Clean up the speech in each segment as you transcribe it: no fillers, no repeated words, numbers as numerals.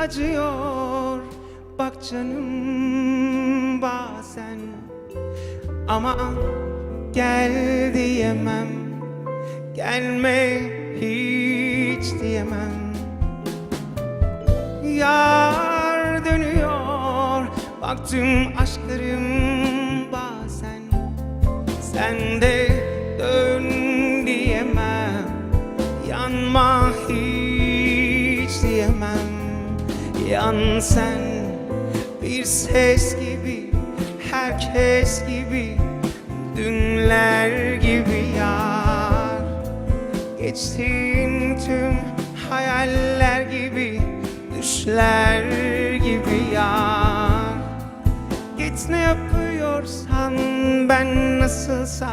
acıyor bak canım bazen. Ama gel diyemem, gelme hiç diyemem. Yar dönüyor baktım aşklarım bazen. Sen de dön diyemem, yanma hiç diyemem. Yan sen bir ses gibi, herkes gibi, dünler gibi yar. Geçtin tüm hayaller gibi, düşler gibi yar. Git ne yapıyorsan ben nasılsa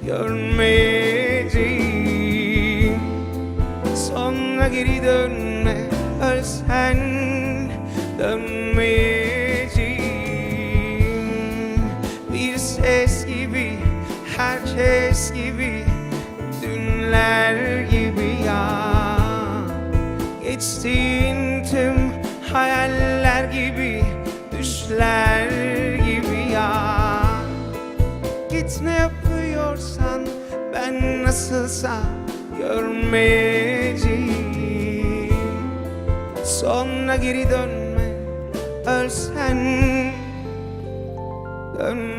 görmeyeceğim. Sonra geri dönme, ölsen dönmeyeceğim. Bir ses gibi, herkes gibi, dünler gibi ya. Geçtiğin tüm hayaller gibi, düşler gibi ya. Git ne yapıyorsan ben nasılsa görmeyeceğim. Sonra geri dönme, ölsen dönme.